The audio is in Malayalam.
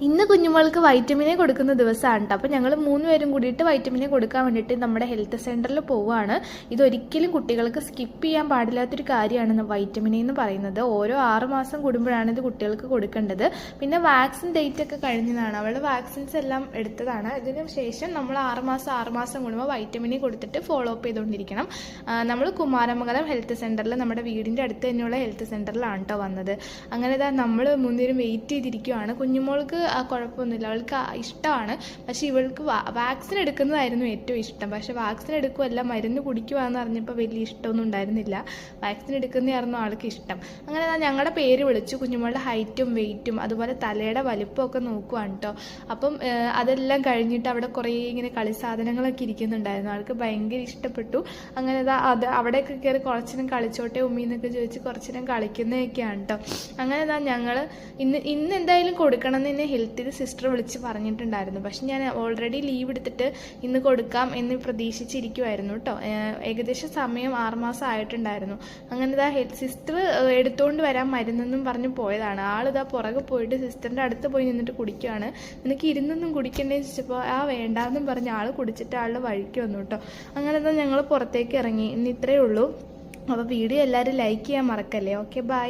ഇന്ന് കുഞ്ഞുമോൾക്ക് വൈറ്റമിനെ കൊടുക്കുന്ന ദിവസമാണ് കേട്ടോ. അപ്പോൾ ഞങ്ങൾ 3 പേരും കൂടിയിട്ട് വൈറ്റമിനെ കൊടുക്കാൻ വേണ്ടിയിട്ട് നമ്മുടെ ഹെൽത്ത് സെൻറ്ററിൽ പോവുകയാണ്. ഇതൊരിക്കലും കുട്ടികൾക്ക് സ്കിപ്പ് ചെയ്യാൻ പാടില്ലാത്തൊരു കാര്യമാണ് വൈറ്റമിനെ എന്ന് പറയുന്നത്. ഓരോ 6 മാസം കൂടുമ്പോഴാണ് ഇത് കുട്ടികൾക്ക് കൊടുക്കേണ്ടത്. പിന്നെ വാക്സിൻ ഡേറ്റ് ഒക്കെ കഴിഞ്ഞതാണ്, അവളുടെ വാക്സിൻസ് എല്ലാം എടുത്തതാണ്. ഇതിന് ശേഷം നമ്മൾ 6 മാസം കൂടുമ്പോൾ വൈറ്റമിനെ കൊടുത്തിട്ട് ഫോളോ അപ്പ് ചെയ്തുകൊണ്ടിരിക്കണം. നമ്മൾ കുമാരമംഗലം ഹെൽത്ത് സെൻറ്ററിൽ, നമ്മുടെ വീടിൻ്റെ അടുത്ത് തന്നെയുള്ള ഹെൽത്ത് സെൻറ്ററിലാണ് കേട്ടോ വന്നത്. അങ്ങനെ നമ്മൾ 3 പേരും വെയിറ്റ് ചെയ്തിരിക്കുകയാണ്. കുഞ്ഞുമോൾക്ക് കുഴപ്പമൊന്നുമില്ല, അവൾക്ക് ഇഷ്ടമാണ്. പക്ഷേ ഇവൾക്ക് വാക്സിൻ എടുക്കുന്നതായിരുന്നു ഏറ്റവും ഇഷ്ടം. പക്ഷേ വാക്സിൻ എടുക്കുമല്ല, മരുന്ന് കുടിക്കുവാന്ന് പറഞ്ഞപ്പോൾ വലിയ ഇഷ്ടമൊന്നും ഉണ്ടായിരുന്നില്ല. വാക്സിൻ എടുക്കുന്നതായിരുന്നു ആൾക്ക് ഇഷ്ടം. അങ്ങനെ ഞങ്ങളുടെ പേര് വിളിച്ചു. കുഞ്ഞുമോളുടെ ഹൈറ്റും വെയിറ്റും അതുപോലെ തലയുടെ വലിപ്പമൊക്കെ നോക്കുവാണ് കേട്ടോ. അപ്പം അതെല്ലാം കഴിഞ്ഞിട്ട് അവിടെ കുറേ ഇങ്ങനെ കളി സാധനങ്ങളൊക്കെ ഇരിക്കുന്നുണ്ടായിരുന്നു. ആൾക്ക് ഭയങ്കര ഇഷ്ടപ്പെട്ടു. അങ്ങനെ അത് അവിടെയൊക്കെ കയറി കുറച്ചിനം കളിച്ചോട്ടെ ഉമ്മി എന്നൊക്കെ ചോദിച്ച് കുറച്ചിനം കളിക്കുന്നതൊക്കെയാണ് കേട്ടോ. അങ്ങനെ ഞങ്ങൾ ഇന്ന് എന്തായാലും കൊടുക്കണം എന്ന് തന്നെ ഹെൽത്തിൽ സിസ്റ്റർ വിളിച്ച് പറഞ്ഞിട്ടുണ്ടായിരുന്നു. പക്ഷെ ഞാൻ ഓൾറെഡി ലീവ് എടുത്തിട്ട് ഇന്ന് കൊടുക്കാം എന്ന് പ്രതീക്ഷിച്ചിരിക്കുമായിരുന്നു കേട്ടോ. ഏകദേശം സമയം 6 മാസം ആയിട്ടുണ്ടായിരുന്നു. അങ്ങനെ സിസ്റ്റർ എടുത്തുകൊണ്ട് വരാൻ മരുന്നെന്നും പറഞ്ഞ് പോയതാണ്. ആളിതാ പുറകെ പോയിട്ട് സിസ്റ്ററിൻ്റെ അടുത്ത് പോയി നിന്നിട്ട് കുടിക്കുകയാണ്. നിനക്ക് ഇരുന്നൊന്നും കുടിക്കണ്ടേന്ന് ചോദിച്ചപ്പോൾ വേണ്ടാന്നും പറഞ്ഞ് ആൾ കുടിച്ചിട്ട് ആളുടെ വഴിക്ക് വന്നു കേട്ടോ. അങ്ങനെ ഞങ്ങൾ പുറത്തേക്ക് ഇറങ്ങി. ഇന്ന് ഇത്രയേ ഉള്ളൂ. അപ്പോൾ വീഡിയോ എല്ലാവരും ലൈക്ക് ചെയ്യാൻ മറക്കല്ലേ. Okay, by.